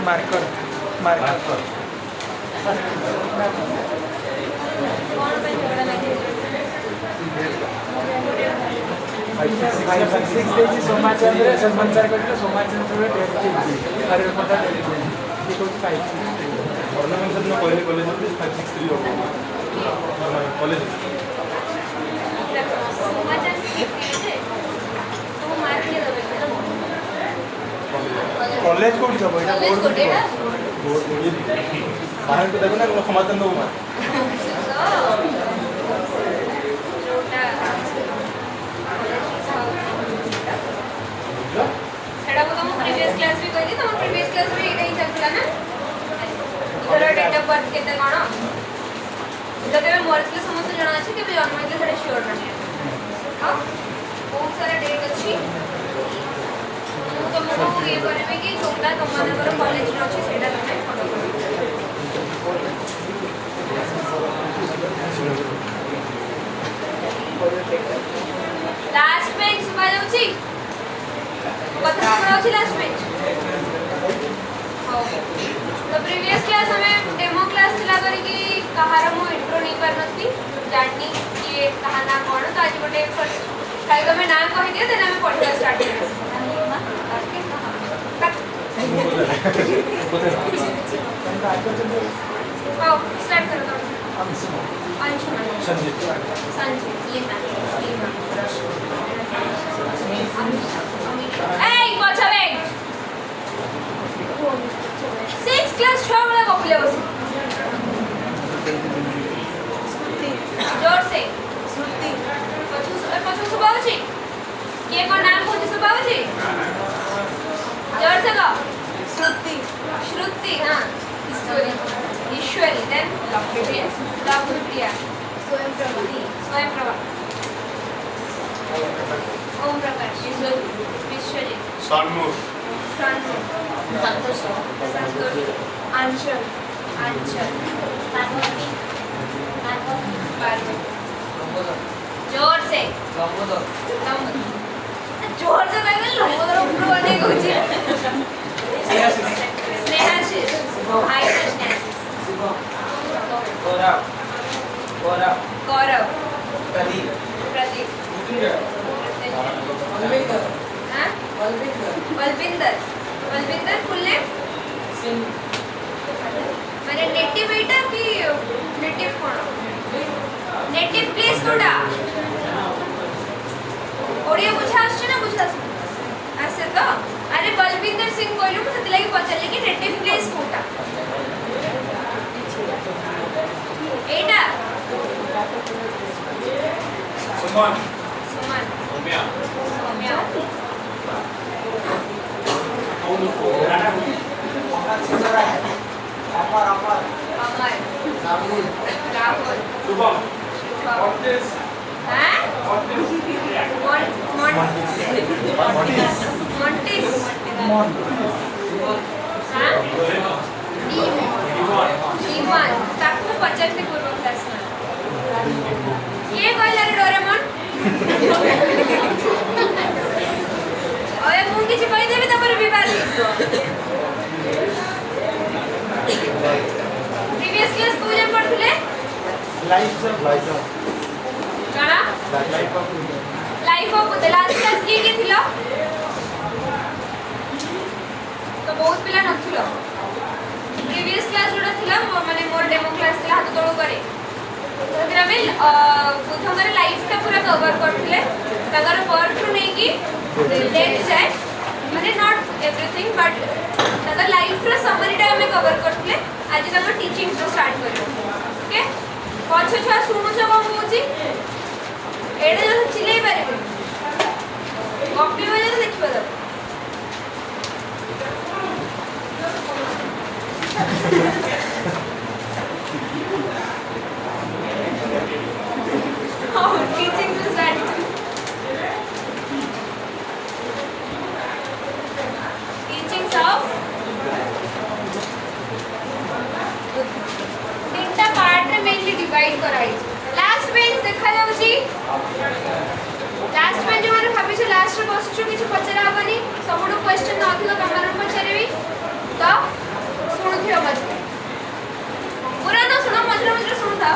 Marker marker सोमाचंद्र सन्मानचार करते सोमाचंद्र पहले college 563 college college कौन सब है बोर्ड बाहर को देखो ना समाधान दो सेटा को तुम प्रीवियस क्लास भी कहली तुम प्रीवियस क्लास भी एटा ही चलला ना इधर डेट ऑफ बर्थ केते कोन जदे में मरतले समस्त जणा अछि के जन्म हेले सेटा श्योर ना हां बहुत सारा डेट अछि तुमको ये करबे कि जोटा तुमनकर कॉलेज रो अछि सेटा तुमे फॉलो करो लास्ट पेज सुबह जाउची कथा सुनाउची लास्ट पेज तो प्रीवियस क्लास हमें डेमो क्लास थिला करी कि कहार मो इंट्रो नहीं करनती जाननी कि कहा ना कोन तो आज गोटे फर्स्ट खाली तो मैं नाम कहि दिए देन हमें पढ़ा स्टार्ट करें आओ स्टार्ट करो तो अंशुमन संजीत लीना ए बच्चा वेट 6 क्लास 6 वाला कपले बस जोर से श्रुति पछु सुबाव छी के को नाम को सुबाव छी जोर से गा श्रुति श्रुति हां ईश्वरी देन लवप्रिया स्वयं प्रभा ओम प्रकाश विश्वजीत सन्मुख संतोष अंचल पार्वती जोर से जोर से कहले लंबोदर ऊपर बने कोची स्नेहाशीष हाय स्नेहाशीष गौरव प्रदीप बलविंदर फुल नेम मैंने नेटिव एटा कि नेटिव कोन नेटिव प्लेस कोडा ओडिया बुझा आछे ना बुझा आसे तो अरे बलविंदर सिंह कहलु तो सेति लागि पचले कि नेटिव प्लेस कोटा एटा सुमन सौम्या राहुल शुभम पचारते पूर्व क्लास ये कहला रे डोरेमन ओए मुंह किछि कहि देबे तपर विवाद प्रीवियस क्लास को जे पढ़थले लाइफ काना life of the last class के थिलो तो बहुत पिला नथिलो प्रीवियस क्लास जोडा थिला माने मोर डेमो क्लास थिला हाथ तोड़ करे तोरा में बुधमरे लाइफ का पूरा कवर करथिले तगर बर्थ नै की डेथ जाय माने नॉट एवरीथिंग बट तगर लाइफ रो समरी टा हमें कवर करथिले आज तक टीचिंग जो स्टार्ट करियो ओके पाछ छा सुनु छ कोन होची एडे जो चिल्लाई पारे कॉपी में जो देखिबो तो बेंच देखा जाउची लास्ट बेंच माने भाबी छ लास्ट रे बसछु किछ पचरा हबनी सबुडो क्वेश्चन अधिक तमन पचरेबी तो सुनुथियो मत पूरा न सुनो मजरा मजरा सुनुता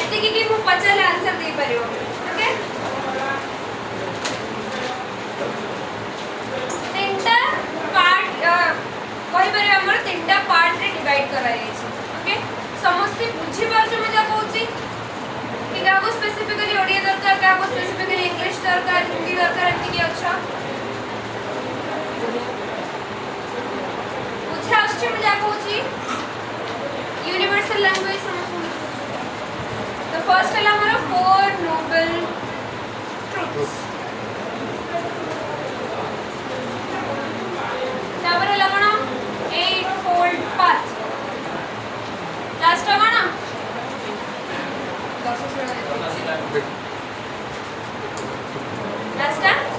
एति की मु पचले आंसर दे परियो ओके तीनटा पार्ट कहि परियो हमर तीनटा पार्ट रे डिवाइड करा जाय छै ओके समस्त बुझी पारछ मजा कहूची कि काको स्पेसिफिकली ओडिया दरकार काको स्पेसिफिकली इंग्लिश दरकार हिंदी दरकार एति की अच्छा बुझा आछे मजा कहूची यूनिवर्सल लैंग्वेज समझ तो फर्स्ट है हमारा फोर नोबल ट्रुथ्स तापर लगना 8 फोल्ड पाथ लास्ट लगना 10 last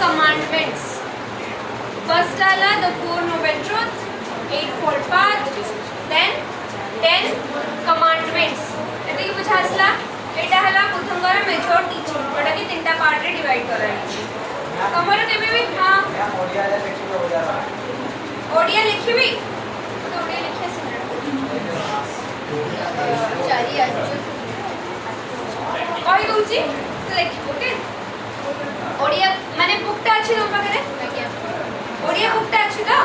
commandments first ala the four noble truths 8 fold path then 10 commandments एति बुझासला एटा हला बुद्धंगर मेथड टीचिंग जोटा कि तीनटा पार्ट रे डिवाइड करा है तमर केबे भी हां ओडिया रे लिखिबो हो जाला ओडिया लिखिबी तो ओडिया लिखे से चारि आज कहि दोची तो लिख ओके ओडिया माने बुकटा अछि तो पाखरे ओडिया बुकटा अछि तो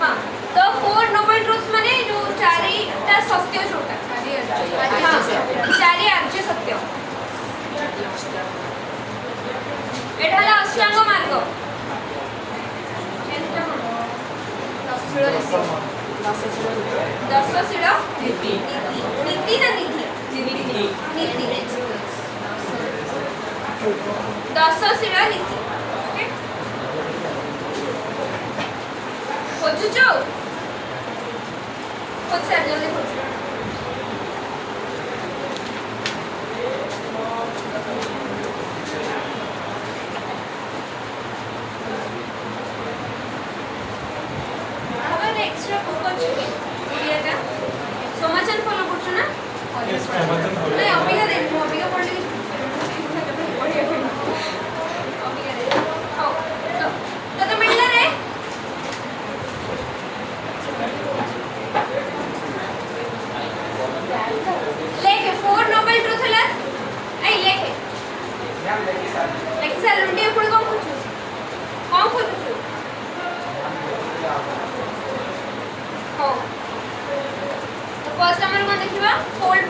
हां तो फोर नोबल ट्रुथ्स माने जो चारिटा सत्य जोटा हां चारि आर्य सत्य एठाला अष्टांग मार्ग दशशील नीति ना नीति दशशील नीति खोजुचो खोज सर जल्दी खोज अब एक्स्ट्रा बुक अछि ओडियाटा समाचार फॉलो करछ ना नहीं अबिका देखो अबिका पढ़ले तो मिलना रे लेके फोर नोबल ट्रुथ हला आई लेके लेके सर लुंडी पुड कौन पूछू हो तो फर्स्ट हमर को देखिबा फोल्ड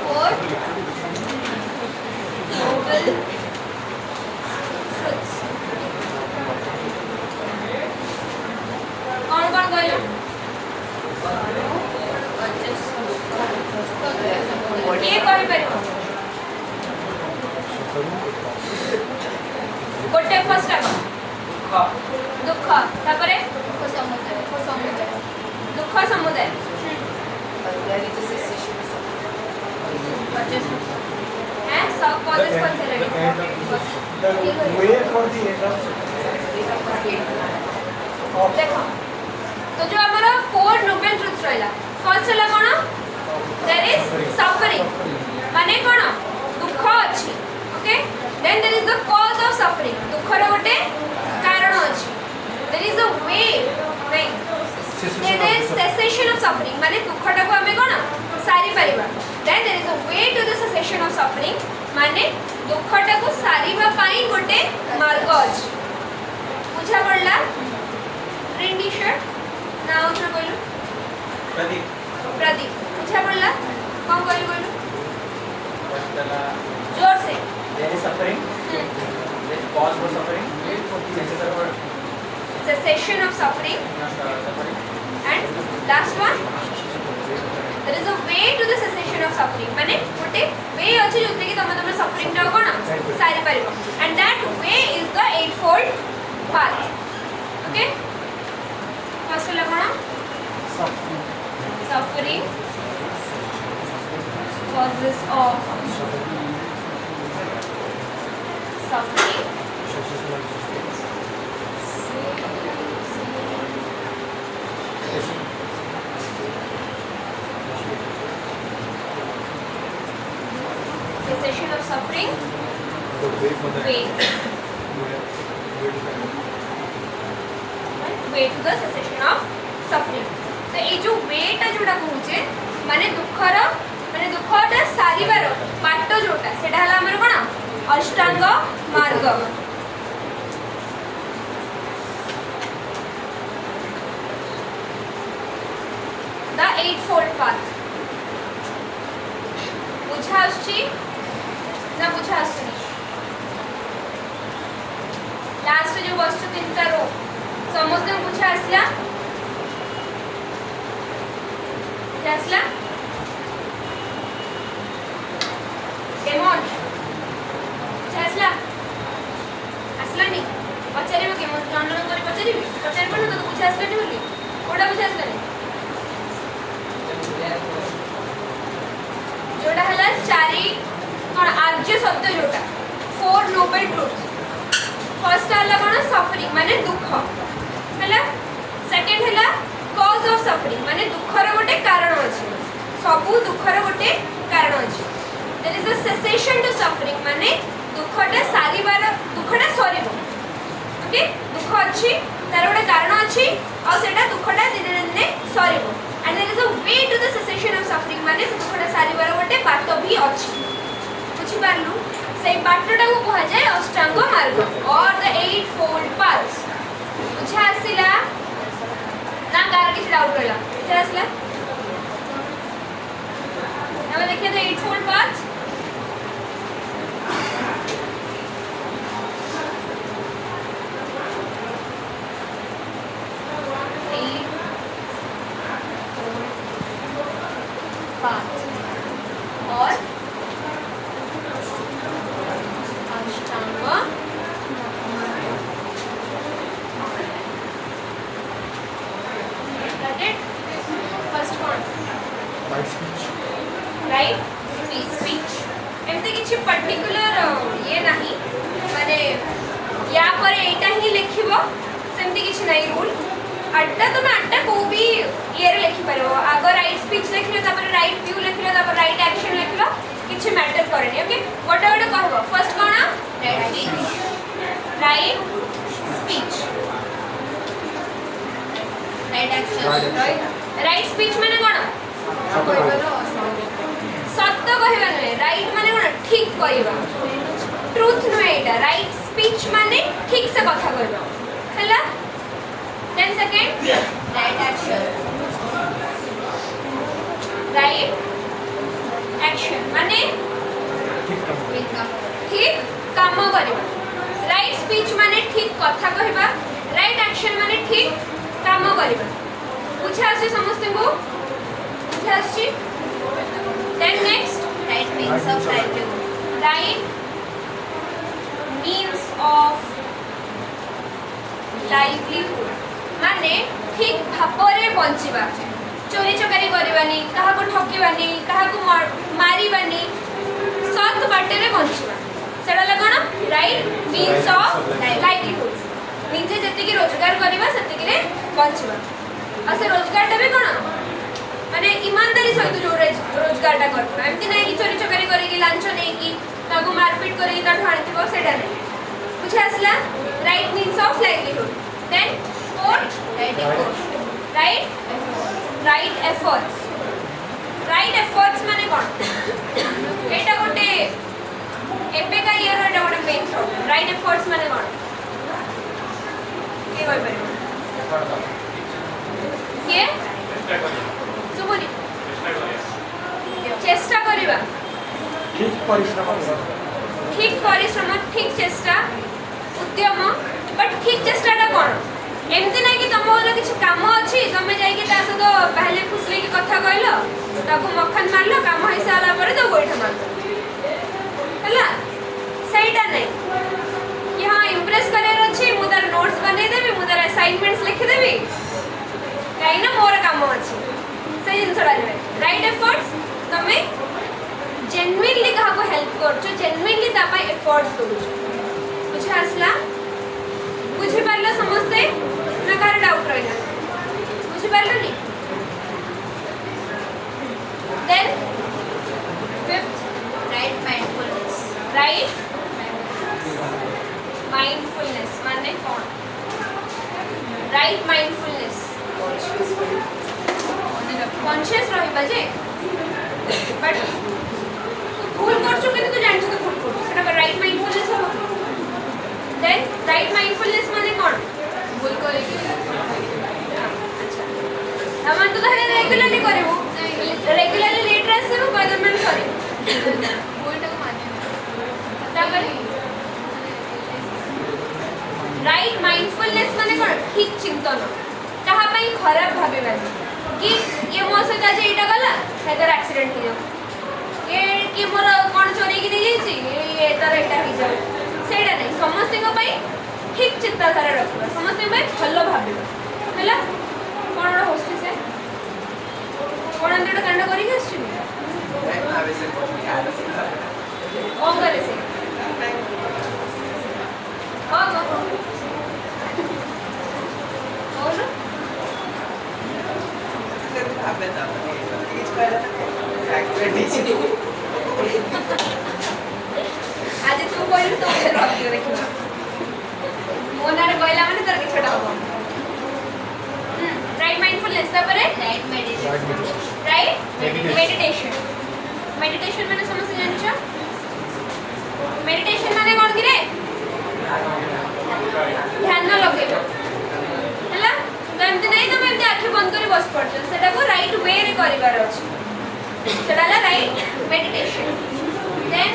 four noble truths कौन कौन कहलो ये कहि परिबो गोटे फर्स्ट दुख तापरे दुख समुदाय हैं सब कॉलेज कौन से लगे way for the end of देखो तो जो हमारा फोर नोबल ट्रुथ्स रहला फर्स्ट हला कोन देयर इज सफरिंग माने कोन दुख अछि okay then there is the cause of suffering दुख रो गोटे कारण अछि there is a way right there is cessation of suffering माने दुखटा को हमें कोन सारी परिबा then there is a way to the cessation of suffering माने दुखटा को सारीबा पाई गोटे मार्ग अछि बुझा पड़ला ग्रीन टी शर्ट नाउ छ बोलू प्रदीप बुझा पड़ला कौन कहली बोलू जोर से there is suffering there is cause for suffering cessation of suffering and last one there is a way to the cessation of suffering माने गोटे वे अछि जोते कि तम सफरिंग टा कोन सारी परिबो and that way is the eightfold path. Okay, first la cone suffering causes of suffering cessation of suffering way to the cessation of suffering. तो ये जो वेटा जोटा कहूचे माने दुखटा सारिबार बाट जोटा सेटा हला हमर कोन अष्टांग मार्ग. The eightfold path. बुझा आछी ना बुझा आछी लास्ट जो वस्तु तीनटा रो समस्त बुझा आसला आसला केमन बुझा आसला आसलानी पचारिबो केमन जन जन करी पचारिबी पचारिबो न तो बुझा आसलानी बोली कोडा बुझा आसलानी जोटा हला चारि कोन आर्य सत्य जोटा फोर नोबल ट्रुथ. फर्स्ट हला कोन सफरिंग माने दुख हला. सेकंड हला कॉज ऑफ सफरिंग माने दुखर गोटे कारण अछि सबु दुखर गोटे कारण अछि. There is a cessation to suffering माने दुखटा सारिबार दुखटा सरिबो. ओके दुख अछि तार गोटे कारण अछि और सेटा दुखटा दिने दिने सरिबो and there is a way to the cessation of suffering माने से दुखटा सारिबार गोटे बाट भी अछि. बुझि पारलु से बाटटा को कहा जाय अष्टांग मार्ग और द eightfold paths. बुझा आसिला ना कार किछ डाउट रहला बुझा आसिला अब देखिए द eightfold paths. और अष्टांग फर्स्ट वन राइट स्पीच एमते किछि पर्टिकुलर ये नहीं माने या पर एटा ही लिखिबो सेमते किछि नहीं रूल अड्डा तो मैं अड्डा को भी ये लिखि परबो आगो राइट स्पीच लिखिलो तापर राइट व्यू लिखिलो तापर राइट एक्शन लिखिलो किछि मैटर करनी. ओके गोटे गोटे कहबो फर्स्ट कोन right speech right action right speech माने कोन सत्य कहबा नै राइट माने कोन ठीक कहबा ट्रुथ नो एटा राइट स्पीच माने ठीक से कथा कहबा हला. Then second, right action. Right action माने ठीक काम करिबा. राइट स्पीच माने ठीक कथा कहबा. राइट एक्शन माने ठीक काम करिबा. बुझा आसी समस्त को बुझा आसी. Then next, right means of livelihood. Right means of livelihood माने ठीक भापरे बंचिबा. चोरी चकारी करबानी कहा को ठकीबानी कहा को मारीबानी सत बाटे रे बंचिबा सेडा लगन राइट मीन्स ऑफ लाइवलीहुड. निजे जति की रोजगार करबा सति की रे बंचिबा. आ से रोजगार टा भी कोन माने ईमानदारी सहित जो रोजगार टा करबा एमति नै कि चोरी चकारी करे कि लांच नै कि तागु मारपीट करे कि ताठु आनिथिबो सेडा नै. बुझा आसला right means of livelihood. Then fourth right efforts माने कोन एटा गोटे एबे का ईयर एटा गोटे मेन थॉट. राइट एफर्ट्स माने कोन के होय परबो के सुबोनी चेष्टा करिबा ठीक परिश्रम ठीक चेष्टा उद्यम बट ठीक चेष्टाटा कोन एमती ना कि तुम किसी काम अच्छी तुम जाकि पहले फुसले की कथा कहल ताको मक्खन मारलो काम होई साला पर तो गोइठा मारलो हला सहीटा नहीं कि हाँ इम्प्रेस करे अच्छी मु तार नोट्स बने देबी मु तार असाइनमेंट्स लिखि देबी काई ना मोर काम अछि सही जिनसडा रे राइट एफर्ट्स तमे जेन्युइनली कहा को हेल्प करछो जेन्युइनली ता पाई एफर्ट्स दोछो बुझ आसला बुझि पारला समझते ना कार डाउट रहला बुझि पारलो नी then fifth right mindfulness right mindfulness माने कौन राइट माइंडफुलनेस कॉन्शियस रहिबा जे बट तू भूल करछो कि तू जानछो तो भूल करछो सेटा राइट माइंडफुलनेस हो देन राइट माइंडफुलनेस माने कौन भूल करे कि अच्छा हम तो धरे रेगुलरली करबो रेगुलरली लेट रे आसे कोइ दिन में सॉरी भूलटा को माने तापर राइट माइंडफुलनेस माने कौन ठीक चिंतन कहा पई खराब भाबे कि ये मो से जे इटा गला हेदर एक्सीडेंट हो ये कि मोर कोन चोरी की नहीं जाई ये तर इटा हो जाय सेडा नहीं समस्त को पई ठीक चिंताधारा रखबा समस्त में भलो भाबे हैला कोन होस्टी से कोन अंदर कांड करी आछि ओ करे से और आज तू कहलु तो रखियो देखिबा मोनारे कहला माने तोर किछटा हो राइट माइंडफुलनेस तापरे right meditation right meditation meditation माने समझ जानछो मेडिटेशन माने कोन कि रे ध्यान न लगेबो हला तो एमती नहीं तो एमती आंखें बंद कर बस पड़छ सेटा को राइट वे रे करिवार अछि सेटा ला right meditation then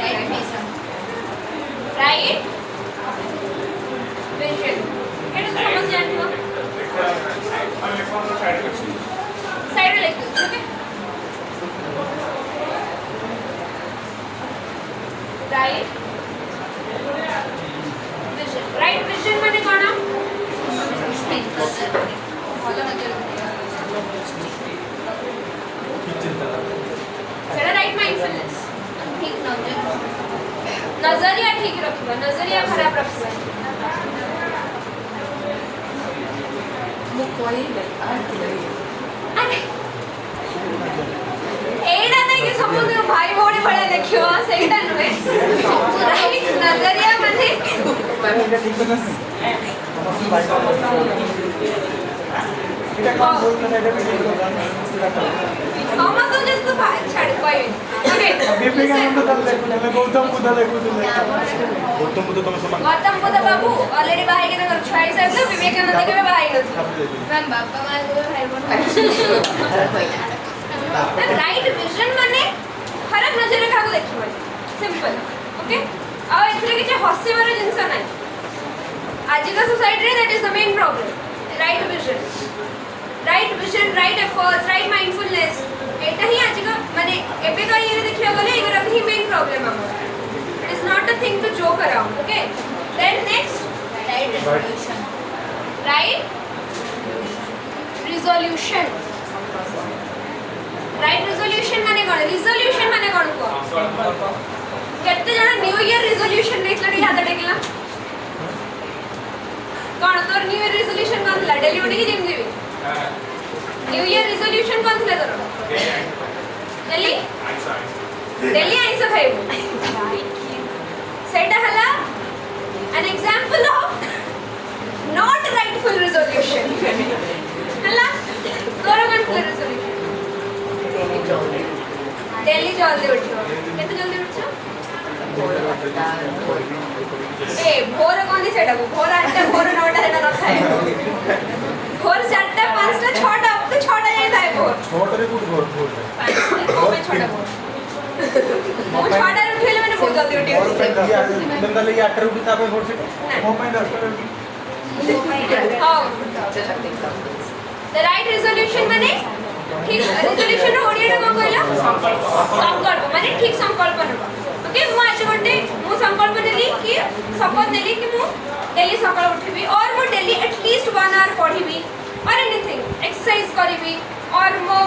right vision right vision एटा समझ जानबो साइड लेके okay right vision right vision माने कोन भलो नजर सेटा राइट माइंडफुलनेस ठीक नजर नजरिया ठीक रखबा नजरिया खराब रखबा मु कहले अरे एडा नहीं कि समझ भाई भौणी भले देखियो सेटा नुए राइट नजरिया माने ठीक है এটা কোন বলতে না এটা ভিডিও समझ तो जस्ट तो भाई छाड़ कोई ओके विवेकानंद का देखो मैं गौतम बुद्ध देखो गौतम बुद्ध तुम समान गौतम बुद्ध बाबू ऑलरेडी बाहर के नगर छाई साहब तो विवेकानंद के बाहर गए मैम बापा मां को भाई बोल राइट विजन माने खराब नजर रखा को देखिबो सिंपल ओके आ एथरे कि हसीबार जिंस नै आज का सोसाइटी रे that is the main problem right vision right efforts right mindfulness एटा ही आज का माने एबे तो ये देखिया गले एगर अभी मेन प्रॉब्लम हमर it is not a thing to joke around okay then next right resolution right resolution right resolution माने कोन रिजोल्यूशन माने कोन को केते जण न्यू ईयर रिजोल्यूशन नेतलडी हाथ टेकला कोन तोर न्यू ईयर रिजोल्यूशन कोन थला दिल्ली उठी जिम जीवी न्यू ईयर रिजोल्यूशन कोन थला तोर दिल्ली दिल्ली आइसो खाइबो सेटा हला an example of not rightful resolution हला तोर कोन थला resolution दिल्ली जल्दी उठो केते जल्दी उठछो ए भोर कोन दी सेटा को भोर 8टा भोर 9टा सेटा रखा है भोर 4टा 5टा 6टा अब तो 6टा जाई थाए भोर 6टा रे गुड भोर 5टा 6टा भोर मो 6टा रे उठेले माने बहुत जल्दी उठी नंदा ले 8 रे उठी तापे भोर से हो पाई 10 रे उठी हां द राइट रिजोल्यूशन माने ठीक रेजोल्यूशन रो ओडिया रे कोन कहला संकल्प माने ठीक संकल्प नबा ओके मु आज गोटे मु संकल्प नेली कि शपथ नेली कि मु डेली सकाळ उठिबी और मु डेली एटलीस्ट 1 आवर पढिबी और एनीथिंग एक्सरसाइज करिबी और मो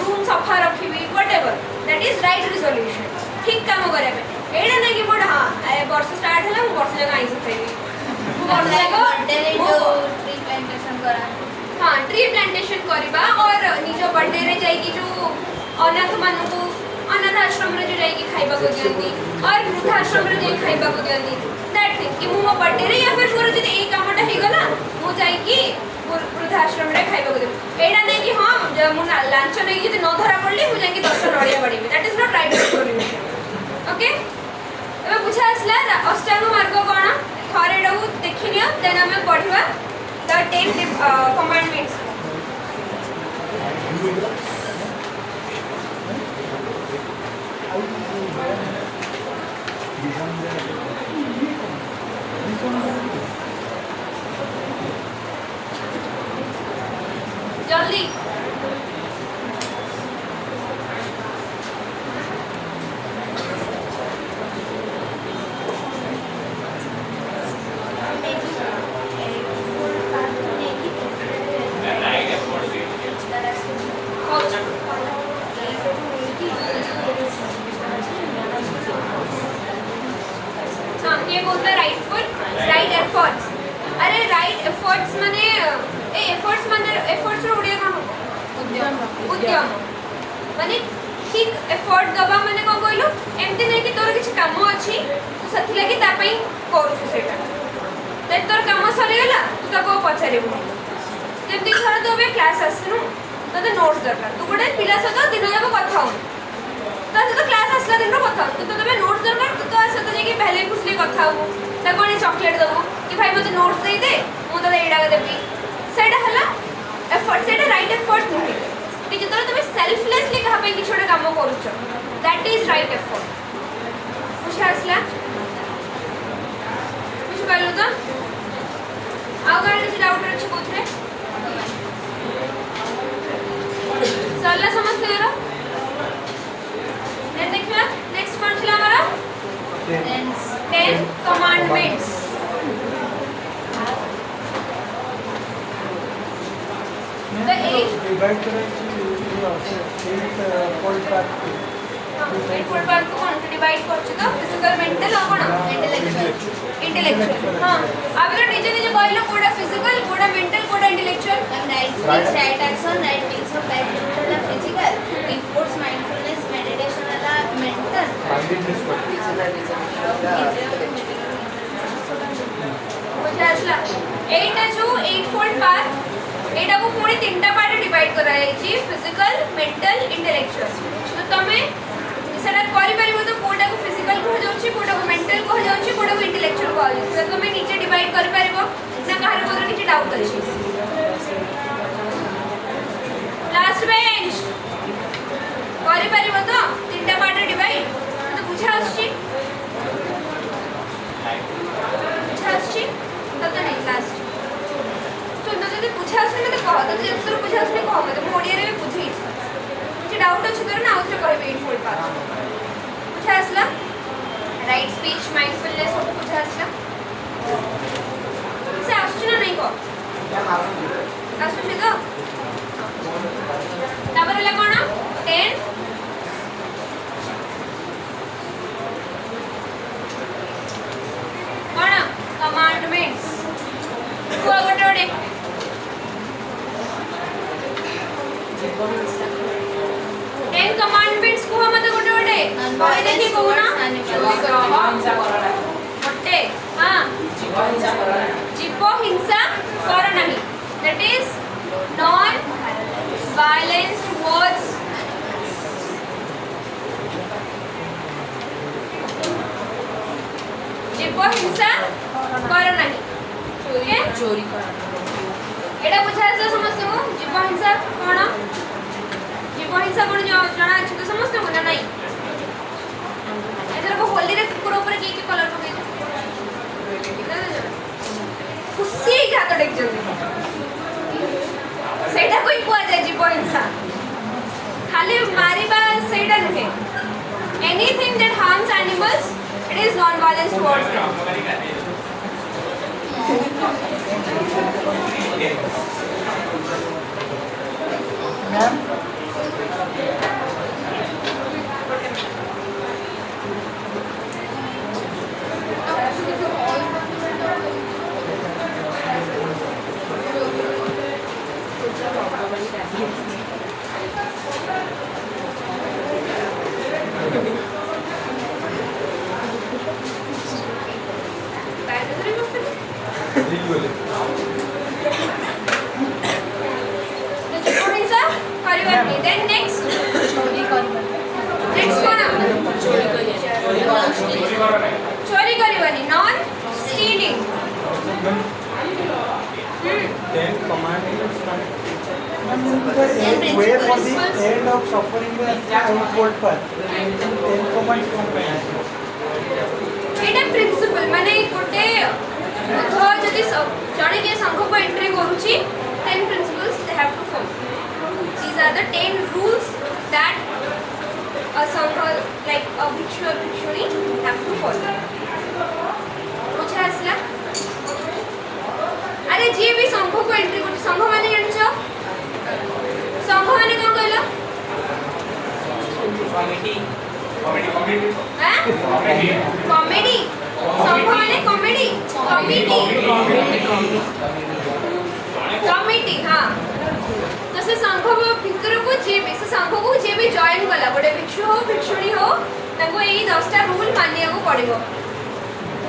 रूम सफा रखिबी whatever that is right resolution ठीक काम करे में एडा नै कि बोड हां वर्ष स्टार्ट हला मु वर्ष जगह आई सथैबी मु वर्ष जगह ट्री प्लांटेशन करा हां ट्री प्लांटेशन करबा और निजो बर्थडे रे जाई कि जो अनाथ मानु को अनाथ आश्रम रे जो जाई कि खाइबा को दियंती और वृद्ध आश्रम रे जाई खाइबा को दियंती दैट थिंग कि मु बर्थडे रे या फिर मोर जदी ए कामटा हे गला मु जाई कि वृद्ध आश्रम रे खाइबा को देब एडा नै कि हां जब मु लांच नै जदी न धरा पड़ली मु जाई कि 10 नड़िया पड़ीबी that is not right resolution okay एबे बुझा असला अष्टांग मार्ग कोन थरे डहु देखिनियो देन हमें पढिबा द 10 कमांडमेंट्स जल्दी हाँ ये बोलता है राइट एफर्ट्स अरे राइट एफर्ट्स माने ए एफर्ट्स रो उड़िया कोन उद्यम माने ठीक एफर्ट दबा माने कोन कहलो एमती नै कि तोर किछ काम अछि तू सथि लागि ता पई करू सेटा ते तोर काम सरे गेला तू ताको पछारेबू जेमती थोड़ा तो बे क्लास आसनु तते नोट्स दरकार तू गोटे पिला सहित दिन जाक कथा हो ता तो क्लास आसला दिन कथा हो तो तबे नोट्स दरकार तू तो आसे तो जे कि पहले खुसले कथा हो ता कोनी चॉकलेट दबो कि भाई मते नोट्स दे दे मु तो एडा देबी सेटा हला एफर्ट सेटा राइट एफर्ट नुहे कि जतरा तबे सेल्फलेसली कहा पे कि छोटा काम करूछ दैट इज राइट एफर्ट कुछ आसला कुछ कहलो तो आउ गाड़ी किसी डाउट अछि कोथरे सरला समझते जरा देन देखिए नेक्स्ट कौन छला हमारा 10 कमांडमेंट्स द 8 डिवाइड करायची 8 पॉइंट पार्ट फुल पार्ट को कौन डिवाइड करछ तो फिजिकल मेंटल और कोन इंटेलेक्चुअल हां आबे निजे निजे कहलो कोडा फिजिकल कोडा मेंटल कोडा intellectual right action right means of like physical efforts mindfulness meditation ala mental बुझासला 8 जो 8 फोल्ड पार्ट एटा को पूरी तीनटा पार्ट डिवाइड कराय छी फिजिकल मेंटल इंटेलेक्चुअल तो तमे सेटा करि परिबो तो कोडा को फिजिकल कह जाउची कोडा को मेंटल कह जाउची कोडा को इंटेलेक्चुअल कह जाउची तो तमे नीचे डिवाइड कर परिबो ना काहर कोदर किछि डाउट अछि लास्ट बेंच करि परिबो तो तीनटा पार्ट डिवाइड तो बुझा आछि तब तो नहीं लास्ट तो जदि बुझा आछि मते कह तो जेतर बुझा आछि कह मते मो ओडिया रे बुझी किछि डाउट अछि तोर ना आउथरे कहबे 8 फोल्ड पार्ट बुझा आसला राइट स्पीच माइंडफुलनेस सब बुझा आसला से आछि ना नहीं को आछु छी तो तापर ले कोन 10 कोन कमांडमेंट्स को गोटे 10 कमांडमेंट्स को मते गोटे गोटे कोई देखि कहू ना गोटे हां जीव हिंसा कर नहीं that is non violence towards जीव हिंसा कर नहीं ओके चोरी कर एटा बुझा जा समस्त को जीव हिंसा कोन जीव हिंसा कोन जाना अछि तो समस्त को ना नहीं एतर को होली रे कुकुर ऊपर की कलर पके खुशी घात डेक जल्दी सेटा कोई कुआ जाय जीव हिंसा खाली मारिबा सेटा नुहे anything that harms animals it is non violence towards them ma'am then next कौन चोरी करवानी non stealing Ten commandments. Where was the end of suffering the cold path? Ten commands Etah principal माने गोटे बुध जदि जणे के संघ को एंट्री करूची 10 principles they have to follow. These are the 10 rules that a sangha like a bhikshu or bhikshuni have to follow. बुझा आसला अरे जे भी संघ को एंट्री करूची संघ माने जानछो संघ माने कोन कहलो कॉमेडी संघ माने कॉमेडी कमिटी हाँ तो से संघ भितर को जे भी से संघ को जे भी जॉइन कला गोटे भिक्षु हो भिक्षुणी हो ताको एई 10टा रूल मानिया को पड़िबो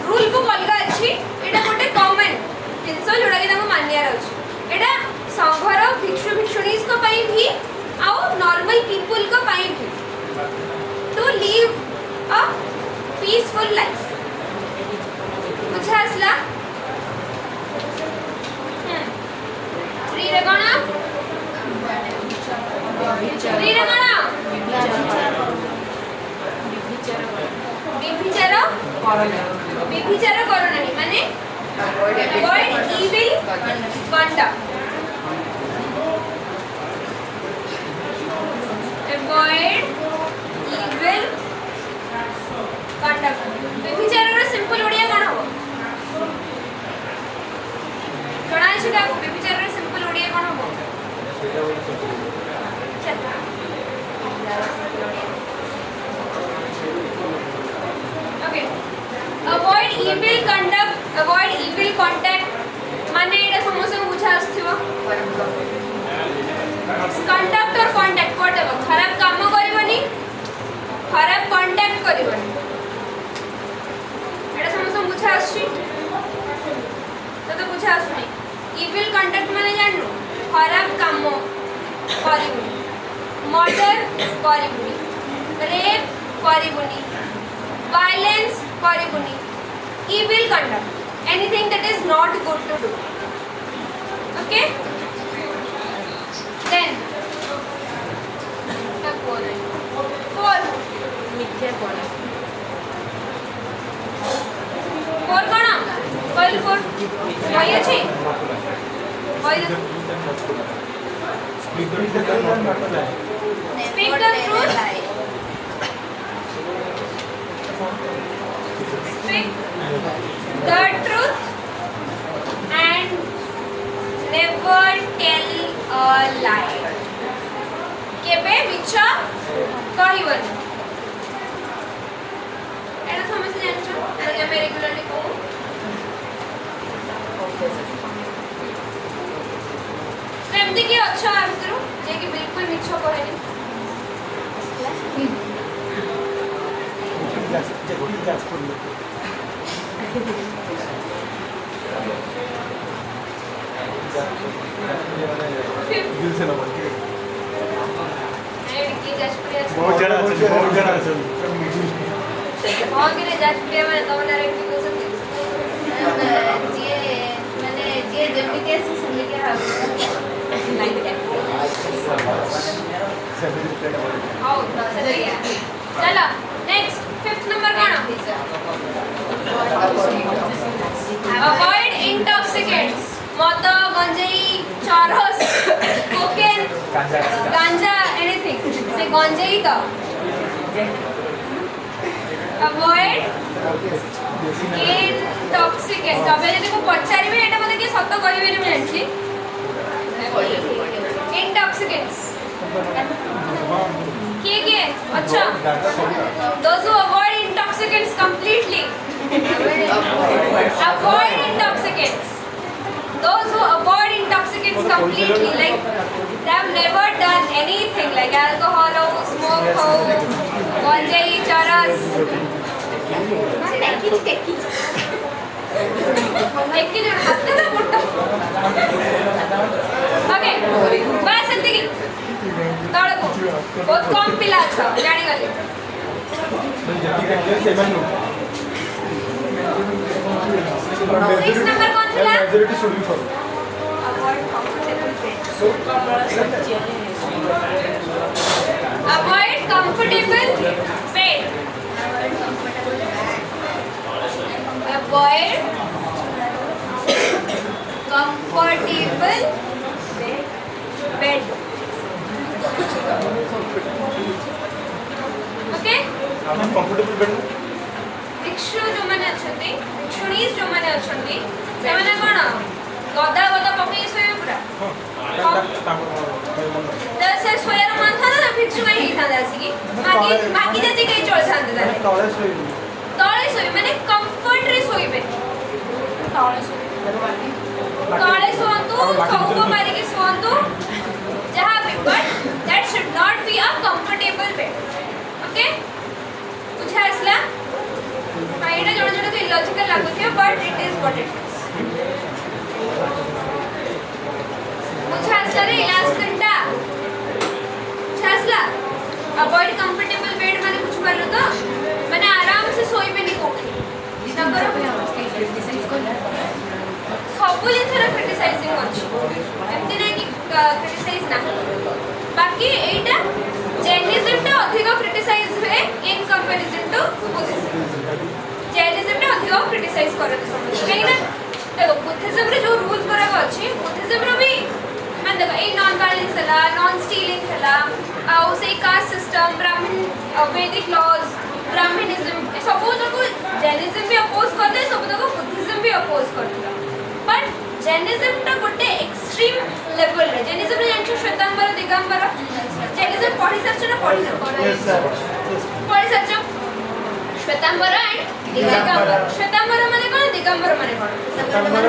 रूल को अलगा अछि एटा गोटे कॉमन जिंस जोडा के ताको मानिया रहछि एटा संघर भिक्षु भिक्षुणीस को पई भी आउ नॉर्मल पीपल को पई भी to live a peaceful life बुझा आसला रे कोना विभिचार करणानी माने अवॉइड इविल कंडक्ट विभिचार रो सिंपल ओडिया कोन हो जणा अछि का विभिचार रो सिंपल ओडिया कोन हो Okay. Avoid evil conduct, avoid evil contact. माने एटा समस्या बुझा आस्थिबो कंडक्ट और कांटेक्ट व्हाटएवर खराब काम करबनी खराब कांटेक्ट करबनी एटा समस्या बुझा आछि तो बुझा आसुनी इविल कंडक्ट माने जाननु खराब काम करबनी मर्डर करबनी रेप करबनी violence करबनी evil conduct anything that is not good to do okay then four मिथ्या कोण four कोण कहली four कहि अछि कहि Speak the truth and not lie. speak the truth speak the truth and never tell a lie केबे मिछ कहिवनी एटा समस्या जानछो एटा के मैं रेगुलरली कहू एमती की अच्छा आंसर जे कि बिल्कुल मिछ कहनी Just for you. दिल से ना बोल के की जजप्रिया बहुत जरा हां कि जजप्रिया में तो ना रे की जे माने जे जब के से समझ के हां आओ चलो नेक्स्ट फिफ्थ नंबर कौन अवॉइड इंटॉक्सिकेंट्स मद गंजेई चरस कोकेन गांजा anything. Say ganjai to. Avoid intoxicants. अब यदि को पचारि भी एटा मतलब कि सत्य कहबे नि जानछि. Intoxicants. के अच्छा. Those who avoid intoxicants completely. Avoid intoxicants. Those who avoid intoxicants completely, like they have never done anything like alcohol or smoke or ganjai, charas. Okay, बस इतनी तौड़ को बहुत कम पिला अच्छा जाने वाले. Six number कौन सा? Majority should be for. Avoid comfortable bed. Avoid comfortable bed. Okay? Comfortable bed. भिक्षु जो मैंने अच्छी भिक्षुणीज जो मैंने अच्छी से मैंने कौन गदा गदा पकई सोए पूरा तो से सोयर मन था ना भिक्षु का ही था जैसे कि बाकी जैसे कहीं चल जाते थे तौले सोए मैंने कंफर्ट रे सोई पे तौले सोंतु सबको मारी के सोंतु जहाँ भी but that should not be a comfortable bed. Okay? कुछ है इसला हाँ ये जोड़ जोड़ के illogical लागू थी but it is what it is. कुछ है इसला रे इलास्टिकटा कुछ है इसला avoid comfortable bed मैंने कुछ कर लो तो मैंने आराम से सोई पे नहीं कोठी इतना करो सबू जिन सारा क्रिटिसाइजिंग अच्छी एमती नहीं कि क्रिटिसाइज ना बाकी एटा जैनिज्म टा अधिक क्रिटिसाइज हुए in comparison to Buddhism Jainism टा अधिक क्रिटिसाइज करे तो समझ कहीं ना देखो बुद्धिज्म रे जो रूल्स बराबर अच्छी बुद्धिज्म रे भी मैं देखो ए नॉन वायलेंस हला नॉन स्टीलिंग हला आउ से कास्ट सिस्टम ब्राह्मण वैदिक लॉज ब्राह्मणिज्म सबो तको जैनिज्म भी अपोज करले सबो तको बुद्धिज्म भी अपोज करला बट जैनिज्म टा गोटे एक्सट्रीम लेवल रे जैनिज्म रे जानछ श्वेतांबर दिगंबर जैनिज्म पढ़ी सरछ ना पढ़ी सरछ श्वेतांबर एंड दिगंबर श्वेतांबर माने कोन दिगंबर माने कोन श्वेतांबर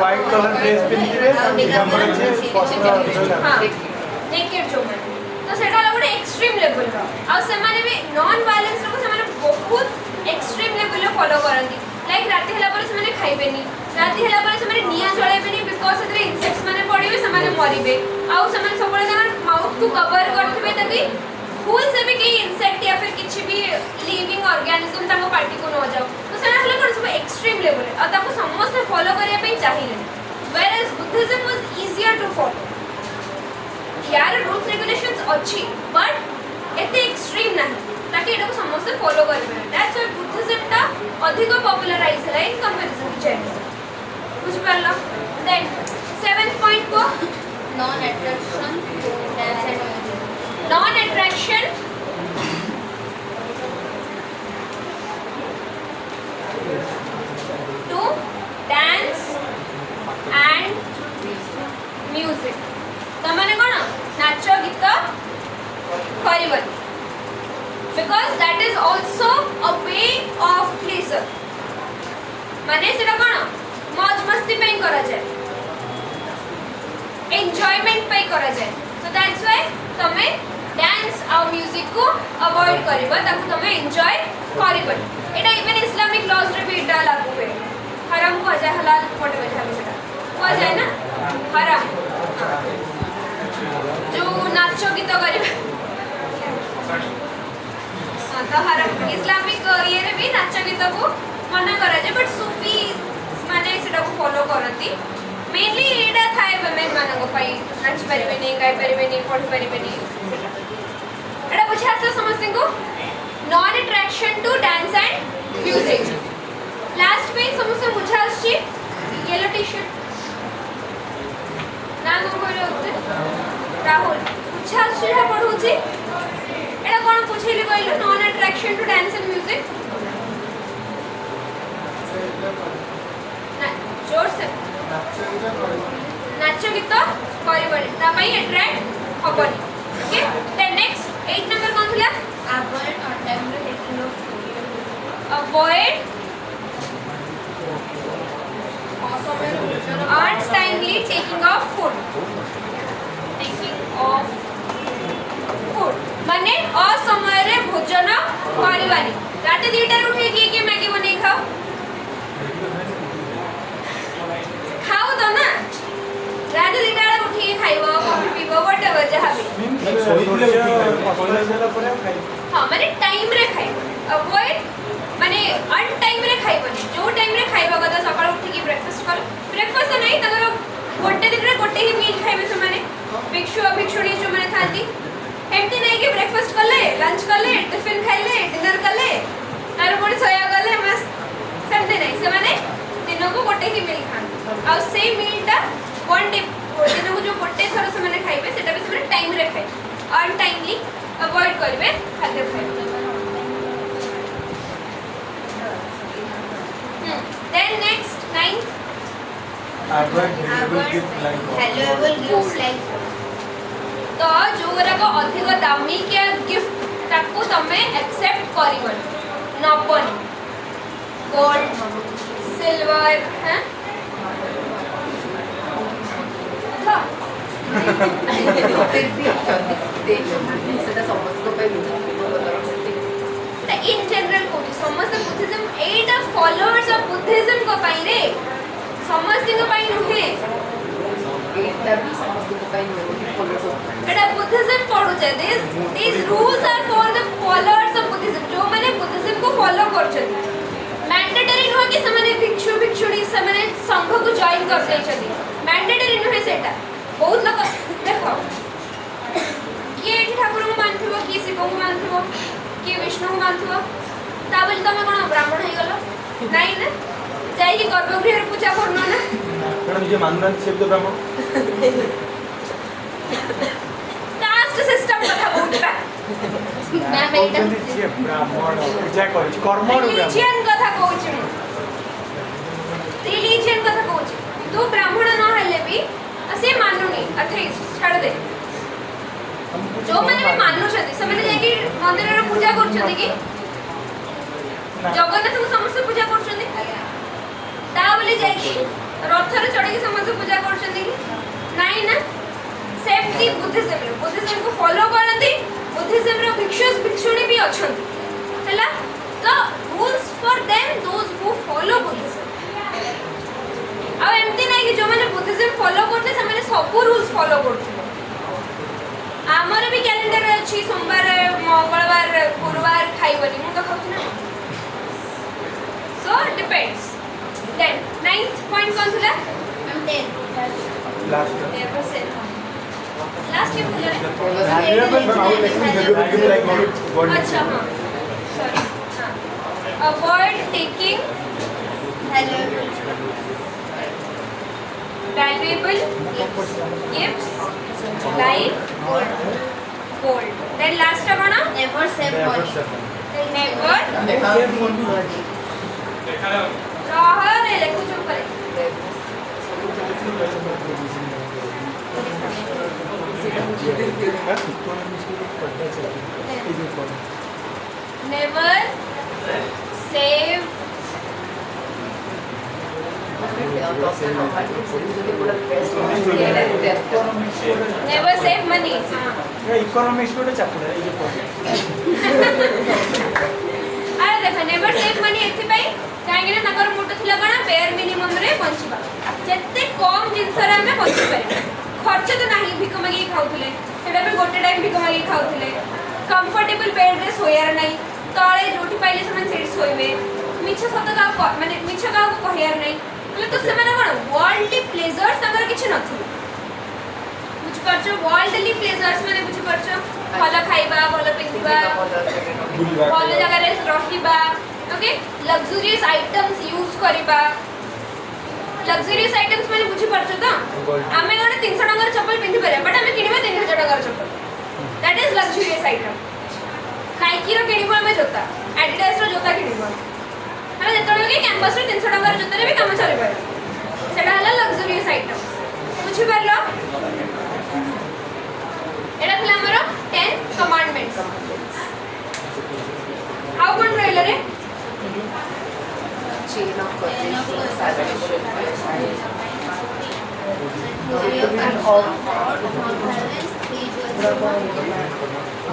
व्हाइट कलर ड्रेस पिनथिबे दिगंबर हां नेकेड जो माने तो सेटा गोटे एक्सट्रीम लेवल रो आ से माने भी नॉन वायलेंस रो से माने बहुत एक्सट्रीम लेवल रो फॉलो करंती लाइक राती हला पर से माने खाइबेनी राती हला पर से माने निया जळाइबेनी बिकॉज़ एतरे इंसेक्ट्स माने पड़िबे से माने मरिबे आ से माने सबले जन माउथ को कवर करथिबे ताकि फूल से भी कहीं इंसेक्ट या फिर किसी भी लिविंग ऑर्गेनिज्म ताको पार्टी को न जाओ तो सेना हला पर सब एक्सट्रीम लेवल आ ताको समस्त फॉलो करिया पे चाहिए whereas Buddhism was easier to follow यार रूल्स रेगुलेशंस अच्छी बट एते एक्सट्रीम नहीं ताकि एटा को समस्त फॉलो करबे दैट्स व्हाई बुद्धिज्म टा अधिक पॉपुलराइज है इन कंपैरिजन टू जैनिज्म बुझ पाला देन 7th पॉइंट को non attraction dance and non attraction to dance and music तमाने कोन नाच गीत करिबन because that is also a way of pleasure माने सेटा कोन मौज मस्ती पे करा जाए एन्जॉयमेंट पे करा जाए so that's why तमे डांस और म्यूजिक को अवॉइड करबा ताकू तमे एन्जॉय करबन एटा इवन इस्लामिक लॉज रे भी एटा लागू है हराम को जाए हलाल कोटे में जाए सेटा को जाए ना हराम जो नाचो गीत करबा तो हराम इस्लामिक ये रे भी नाच गीत को मना करा जाए बट सूफी माने सेटा को फॉलो करती मेनली एटा थाए वुमेन माने को पई नाच परिबे नहीं गाय परिबे नहीं पढ़ परिबे नहीं एटा बुझा आसा समझते को non attraction to dance and music last पे समस्त बुझा आछी येलो टी-शर्ट ना को कोइ होते राहुल बुझा आछी है पढू ना जोर से नाच गीत करबनी ता पई अट्रैक्ट हबनी ओके देन नेक्स्ट 8 नंबर कोन थिला Avoid untimely taking of food. Avoid untimely taking of food माने असमय रे भोजन करबानी रात 2टा रे उठे के मैगी बनै खाओ खाओ तो ना रात 2टा रे उठे के खाइबो कॉफी पीबो व्हाटएवर जहां भी हां माने टाइम रे खाइबो अवॉइड माने अन टाइम रे खाइबनी जो टाइम रे खाइबा कदा सकाळ उठी के ब्रेकफास्ट कर ब्रेकफास्ट नहीं तगर गोटे दिन रे गोटे ही मील खाइबे से माने भिक्षु अभिक्षुणी जो माने खाती एमती नहीं कि ब्रेकफास्ट करले लंच करले टिफिन खाइले डिनर करले आरो कोन सोया गले मस्त सेमते नहीं से माने दिनो को गोटे ही मील खान आ से मीलटा वन डे दिनो को जो गोटे थरो से माने खाइबे सेटा भी से टाइम रे खाइ अनटाइमली अवॉइड करबे खाद्य खाइबे then next 9th avoid valuable gift like Valuable gifts like तो जो गुरा को अधिक दामी के गिफ्ट ताको तमे एक्सेप्ट करिवन नपनी गोल्ड सिल्वर हैं था फिर भी सेटा समस्त को पे इन जनरल को समस्त Buddhism Etah followers of Buddhism को पाई रे समस्त को पाई नुहे एटा भी समस्त को पे फॉलोअर्स एटा बुद्धिज्म पढ़ु छै these rules are for the followers of buddhism जो माने बुद्धिज्म को फॉलो करछथि मैंडेटरी नुहे कि समाने भिक्षु भिक्षुणी समाने संघ को जॉइन कर दै छथि मैंडेटरी नुहे सेटा बहुत लोग देखो किए एठी ठाकुर को मानथिबो कि शिव को मानथिबो कि विष्णु को मानथिबो ता बोली तमे कोन ब्राह्मण हे गलो नाही ना जाई कि गर्भगृह रे पूजा करनो ना मैडम ये मानना शिव तो ब्राह्मण कास्ट सिस्टम कथा बोलता मैम एटा ब्राह्मण पूजा कर कर्म रिलीजियन कथा कहूची रिलीजियन कथा कहूची तो ब्राह्मण न हेले भी असे मानुनी अथेइस्ट छाड़ दे जो माने भी मानु छथि से माने जाकी मंदिर रे पूजा करछथि कि जगन्नाथ को समस्त पूजा करछथि ता बोली जाकी रथ रे चढ़ी के समस्त पूजा करछथि कि नाही ना सेफ्टी बुद्धिज्म को फॉलो करंती बुद्धिज्म रो भिक्षुस भिक्षुणी भी अछंती हला the rules for them those who follow Buddhism आ एमती नाही कि जो माने बुद्धिज्म फॉलो करते से माने सब रूल्स फॉलो करथिबो आमर भी कैलेंडर अछि सोमवार मंगलवार गुरुवार खाइबनी मु तो खाउछ ना so depends then 9th point कोन थला ma'am 10 last never say last के बोले valuable but our lesson valuable gift like God अच्छा हां सॉरी हां avoid taking valuable gifts like gold then last one never save money never रहा रे लेखु चुप करे never save never save money economics को चैप्टर है ये अरे देखो नेवर सेव मनी एथि पई काहे ना नगर मोटो थिला कणा बेयर मिनिमम रे पहुंचबा जत्ते कम जिंस रे हमें पहुंची पारे खर्च तो नाही भिक मागी खाउथले सेटा पे गोटे टाइम भिक मागी खाउथले कंफर्टेबल बेड रे सोयार नाही तळे जोठी पाइले समान सेट सोइबे मिछ सत का माने मिछ का को कहियार नाही मतलब तो से माने कोन वर्ल्डली प्लेजर्स अगर किछ नथि बुझ परछो वर्ल्डली प्लेजर्स माने बुझ परछो भल खाइबा भल पिंधिबा भल जगह रे रहिबा ओके लग्जरियस आइटम्स यूज करिबा लग्जरियस आइटम्स माने बुझ परछो तो हमें गोटे 300 टंका चप्पल पिंधि पारे बट हमें किनिबा 3000 टंका चप्पल that is luxurious item Nike रो किनिबा हमें जोता एडिडास रो जोता किनिबा हमें जतले कौन कि कैंपस रे 300 टंका जोतरे भी काम चले पारे सेटा हला लग्जरियस आइटम्स बुझी परलो एटा थला हमर 10 कमांडमेंट्स हाउ कोन रहले रे chain of causation, salvation,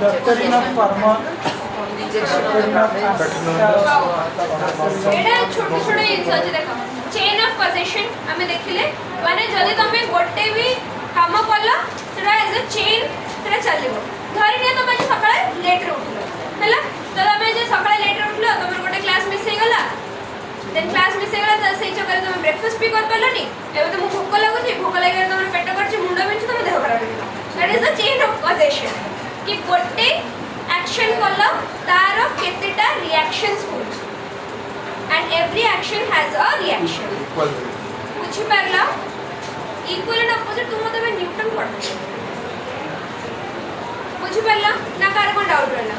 Doctrine of karma. rejection of the promise, एटा छोटे छोटे जिंस अछि देखो चेन ऑफ पोजीशन हमें देखिले माने जदी तमे गोटे भी काम करला सेटा एज अ चेन सेटा चलिबो धरि ने तमे सकाळे लेट रे उठलो हैला तो तमे जे सकाळे लेट रे उठलो तमे गोटे क्लास मिस हे गला देन क्लास मिस हे गला त सेई चक्कर तमे ब्रेकफास्ट भी कर परलानी एबे तो भूख लागुची भूख लागे तमे पेट करची मुंडा बिंच तमे देह खराब हो that is a chain of position कि गोटे एक्शन कला तार केतेटा reactions होछ and every action has a reaction बुझी परला इक्वल एंड अपोजिट तुम तबे न्यूटन पढ़ बुझी परला ना कार को डाउट रहला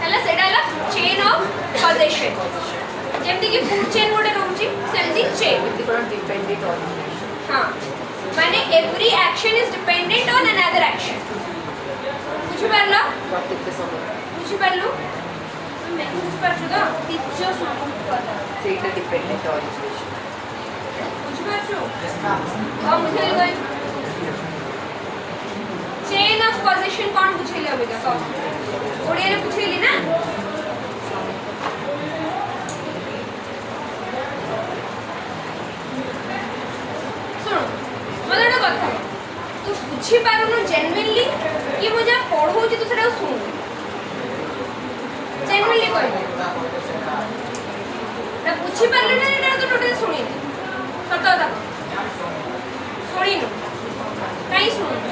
हला सेटा हला चेन ऑफ कॉजेशन जेमति कि फूड चेन गोटे रहउची सेमति चेन dependent on हां माने every action is dependent on another action बुझी परला प्रत्येक समय बुझी परलु मैं बुझी परछु तो टीचर समझ पता ସେଇଟା dependent on बुझी परछु हां मुझे गई चेन ऑफ पोजीशन कौन बुझेले अबे देखो ओडिया रे बुझेली ना सुनो मतलब ना कथा तू बुझी पारुनु जेन्युइनली कि मुझे पढौ छी तू सेटा सुन जेन्युइनली कोइ ना बुझी पारले ना एटा तो टोटल सुनी सत कथा सुनिनु काई सुन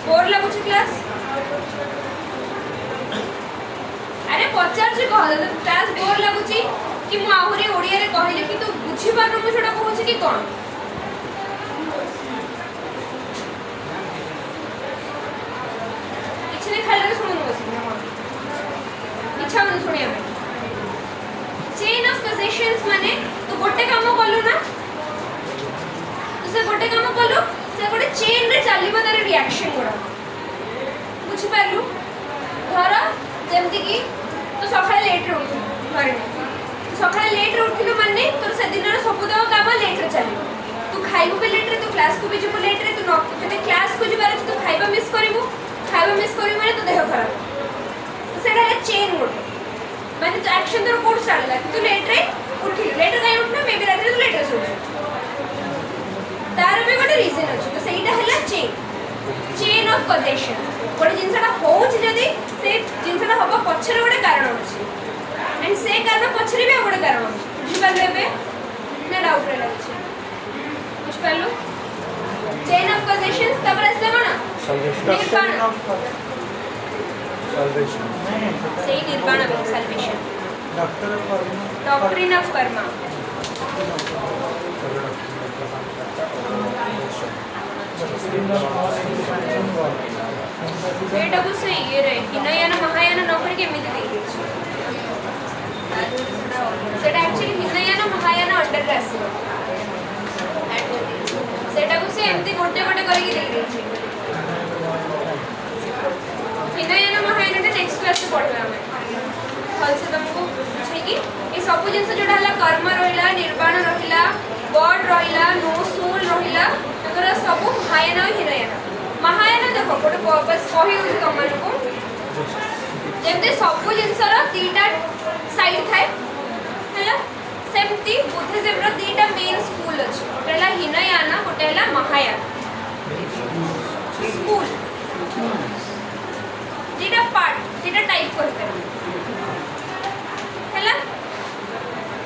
बोर लागुची क्लास अरे पचार जे कह क्लास बोर लागुची कि मु आहुरी ओडिया रे कहिले कि तू बुझी पारनु मु छोटा कहूची कि कोन इछने खाली सुनु बस इच्छा मन सुनिया में चेन ऑफ पोजीशंस माने तू गोटे काम कलु ना तू से गोटे काम कलु से गोटे चेन रे चलिबो तार रिएक्शन गोडा बुझी पारलु धर जेमति कि तू सकाळे लेट रे उठु धरे सकाळे लेट रे उठिलु माने तोर से दिन रे सब दो काम लेट रे चलिबो तू खाइबो भी लेट रे तू क्लास को भी जिबो लेट रे तू न जते क्लास को जिबार तू खाइबा मिस करिवो माने तो देह खराब सेटा है चेन गोटे माने तो एक्शन तोर कोड स्टार्ट ला तू लेट रे उठिल लेट रे उठना मे बी रात रे तू लेट रे सोच तार भी गोटे रीजन अछि तो सेटा हला चेन ऑफ पोजीशन गोटे जिनसटा होउछ जदी से जिनसटा होबा पछरे गोटे कारण अछि एंड से कारण पछरे भी गोटे कारण अछि बुझि पाले बे ना डाउट रे लागछि बुझि पालो चेन ऑफ पोजीशंस तबर असले कोना Doctrine of salvation. सही निर्वाण में सल्वेशन डॉक्ट्रिन ऑफ कर्मा एटा को से ये रे हिनयान महायान नौकरी के मिल गई सेटा एक्चुअली हिनयान महायान अंडर रे आसी सेटा को से एमती गोटे गोटे करके दे रही छी हिनयान महायान टे नेक्स्ट क्लास से पढ़बे हमें फल से तुमको छै कि ए सब जिंस जोडा हला कर्म रहिला निर्वाण रहिला गॉड रहिला नो सोल रहिला तोरा सब महायान और हिनयान महायान देखो गोटे बस कहि होछि तमनको जेते सब जिंस रा तीटा साइड थाए हैला सेमती बुद्धिज्म रा तीटा मेन स्कूल अछि गोटेला Hinayana गोटेला Mahayana school तीटा part तीटा type करते हैला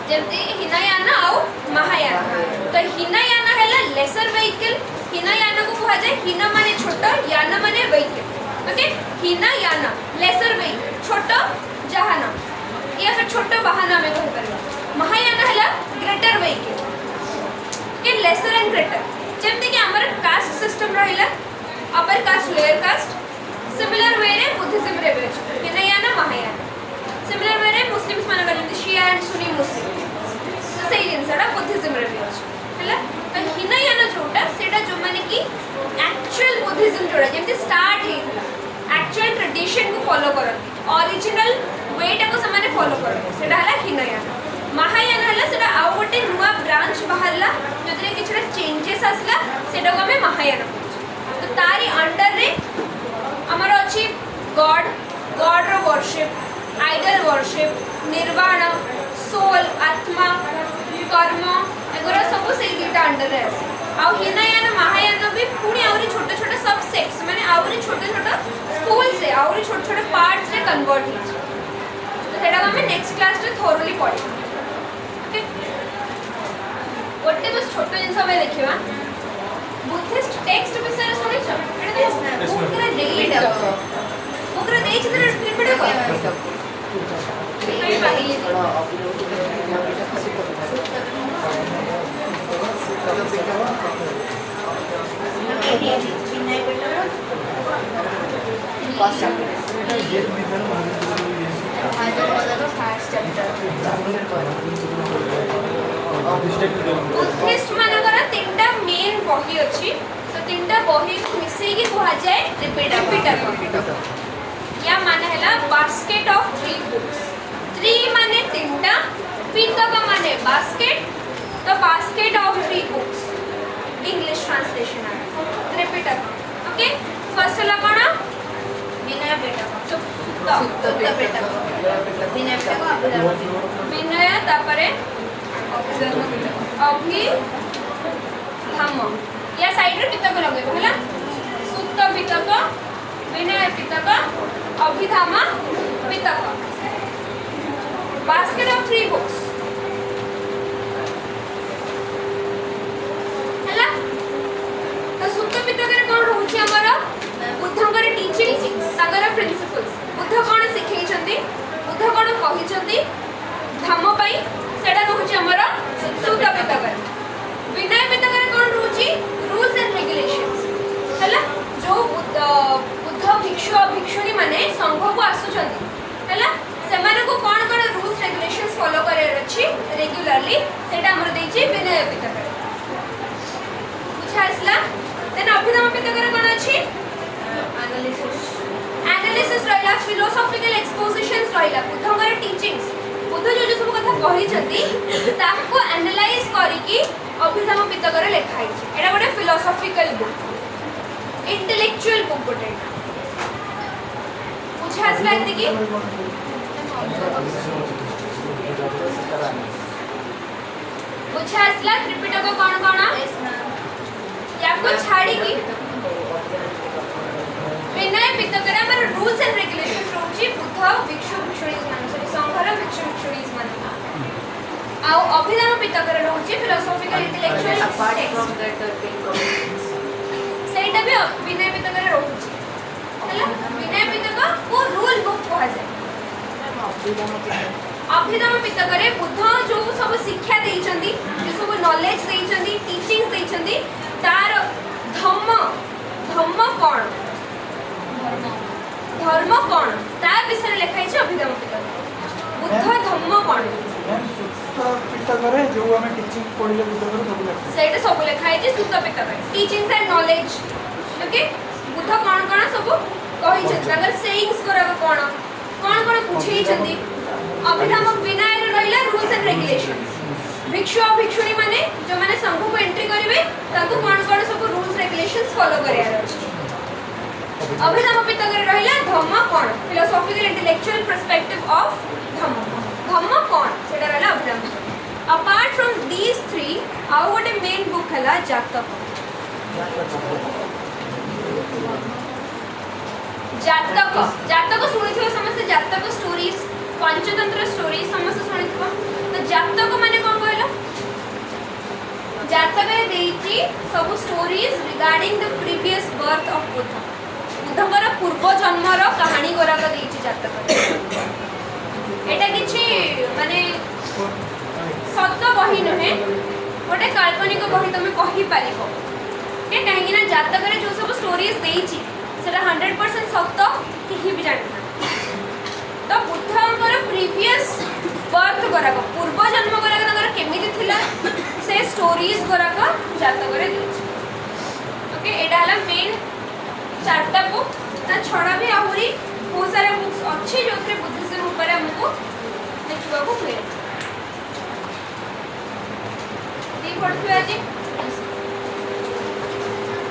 जेमती हिनयान आउ महायान तो हिनयान हैला लेसर व्हीकल हिनयान को कहा जाय हिना माने छोटा यान माने vehicle okay Hinayana laser vehicle छोटा जहान या फिर छोटा वाहन में कह परबा महायान हैला ग्रेटर व्हीकल के लेसर एंड ग्रेटर जेमती कि हमर कास्ट सिस्टम रहिला upper caste lower caste similar way रे बुद्धिज्म रे बेच हिनयान महायान सिमिलर वे रे मुस्लिम्स मान जेमती शिया एंड सुनी मुस्लिम तो सेही जिनसटा बुद्धिज्म रे भी अछि हैला तो हिनयान जोटा सेटा जो माने कि एक्चुअल बुद्धिज्म जोड़ा जेमती स्टार्ट हेला एक्चुअल ट्रेडिशन को फॉलो करती ओरिजिनल वेटा को समाने फॉलो करती सेटा हला हिनयान महायान हला सेटा आउ गोटे नुवा ब्रांच बाहरला जतरे किछटा चेंजेस आसला सेटा को हमें महायान कहू तो तारी अंडर रे हमर अछि गॉड गॉड रो वर्शिप आइडल वर्शिप निर्वाण सोल आत्मा कर्म एगोरा सब से दुटा अंडर रे आसे आ हिनयान महायान भी पुणी आउरी छोटे छोटे सब सेक्ट्स माने आउरी छोटे छोटे स्कूल से आउरी छोटे छोटे पार्ट्स रे कन्वर्ट हो तो सेटा हमें नेक्स्ट क्लास रे थोरली पढ़ी ओके ओटे बस छोटे जिंस हमें देखिबा बुद्धिस्ट टेक्स्ट विषय सुनि छ एटा बुक रे डेट बुक रे देइ छ रिपीट कर नहीं पाहिली फर्स्ट बुद्धिस्ट मानकर तीनटा मेन बही अछि तो तीनटा बही मिसई के कहा जाए रिपीटर या माने हला बास्केट ऑफ 3 बुक्स 3 माने तीनटा पितक माने बास्केट तो basket of 3 books English translation है रिपीटर ओके फर्स्ट हला कोन विनय पिटक सुत्त पिटक विनय पिटक विनय तापरे अभि धाम या साइड रे पितक लगे हला Sutta Pitaka Vinaya Pitaka Abhidhamma Pitaka basket of 3 books हला तो सुत्त पितक रे कोन रहउची हमर बुद्धंकर टीचिंग सागर प्रिंसिपल्स बुद्ध कोन सिखै छथि बुद्ध कोन कहि छथि धाम पई सेडा रहउची हमर सुत्त पितक विनय पितक रे कोन रहउची रूल्स एंड रेगुलेशंस हला जो बुद्ध भिक्षु भिक्षुणी माने संघ को आसु छथि हला सेमाने को कोन रूल्स रेगुलेशंस फॉलो करे अछि रेगुलरली सेटा हमर देइ छै विनय पितक बुझा आसला देन अभिधाम पितक रे कोन अछि एनालिसिस रहला फिलोसॉफिकल एक्सपोजिशंस रहला बुद्धंकर टीचिंग्स बुद्ध जो जो सब कथा कहि छथि ताको एनालाइज करी कि अभिधाम पितक रे लिखाइ छै एटा गोटे फिलोसॉफिकल बुक इंटेलेक्चुअल बुक गोटे बुझा आसला एति कि बुझा आसला त्रिपिटक कोन कोन याको छाड़ी की विनय पितक रे हमर रूल्स एंड रेगुलेशंस रहउची बुद्ध भिक्षु भिक्षुणी मान सॉरी संघर भिक्षु भिक्षुणी मान आ अभिधाम पितक रे रहउची philosophical intellectual apart from that सेटा भी विनय पितक रे रहउची हला विनय पितक को रूल बुक कहा जाय अभिधाम पितक रे बुद्ध जो सब शिक्षा देइ छथि जो सब नॉलेज देइ छथि टीचिंग्स देइ छथि तार धम्म धम्म कोन धर्म कोन ता विषय लिखाइ छै अभिधाम पितक बुद्ध धम्म कोन सुत्त पिटक रे जो हमें टीचिंग पढिले बुद्ध रे सब लिखा सेटा सब लिखाइ छै Sutta Pitaka teachings and knowledge okay Buddha कोन कोन सब कहि छै अगर सेइंग्स करब कोन कोन कोन पूछै छथि अभिधाम विनय रे रहला रूल्स एंड रेगुलेशंस भिक्षु और भिक्षुणी माने जो माने संघ को एंट्री करिवे ताको कोन कोन सब रूल्स रेगुलेशंस फॉलो करिया अछि अभिधाम पितक रे रहला धम्म कोन फिलोसॉफिकल इंटेलेक्चुअल पर्सपेक्टिव ऑफ धम्म धम्म कोन सेटा रहला अभिधाम अपार्ट फ्रॉम दीस 3 आउ गोटे मेन बुक हला जातक जातक जातक सुनिथियो समस्त जातक स्टोरीज पंचतंत्र स्टोरीज समस्त सुनिथियो तो जातक माने कोन कहलो जातक रे देइची सब stories regarding the previous birth of Buddha बुद्धଙ୍କର ପୂର୍ବ ଜନ୍ମର କାହାଣୀ ଗୋରାକ ଦେଇଛି ଜାତକ ଏଟା କିଛି ମାନେ ସତ ବହି ନୁହେଁ ଗୋଟେ କାଳ୍ପନିକ ବହି ତମେ କହି ପାରିବ के काहेकि ना ଜାତକରେ जो सब स्टोरीज ଦେଇଛି ସେଟା 100% ସତ କେହି ବି ଜାଣିନା ତ ବୁଦ୍ଧଙ୍କର ପ୍ରିଭିୟସ୍ बर्थ गुराक पूर्व जन्म गुराक तंकर केमिति थिला से स्टोरीज गुराक जातक रे दिछि ओके एटा हला मेन चारटा बुक ता छडा भी आहुरी बहुत सारा बुक्स अच्छी जो बुद्धिज्म ऊपर हमको देखा मिले ये पढ़ुआ आज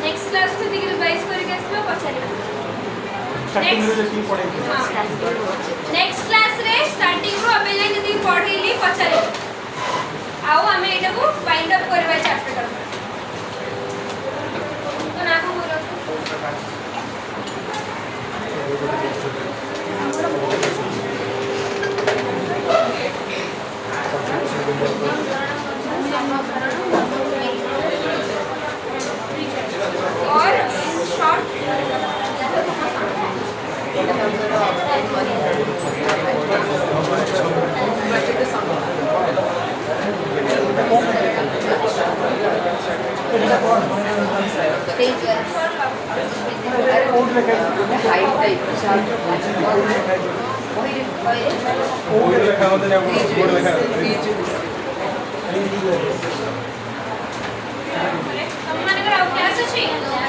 नेक्स्ट क्लास को दिख रिवाइज करके आसबा पछारी स्टार्टिंग में जो पढ़ेंगे नेक्स्ट क्लास रे स्टार्टिंग रो अबे जाय जदी पढ़ेली पछारी आओ हमें एटा को फाइंड अप करबा चैप्टर तो ना को बोलो और शॉर्ट हाइट टाइप कोड लिखा होता है कोड लिखा तुम माने कर क्लास अछि लोग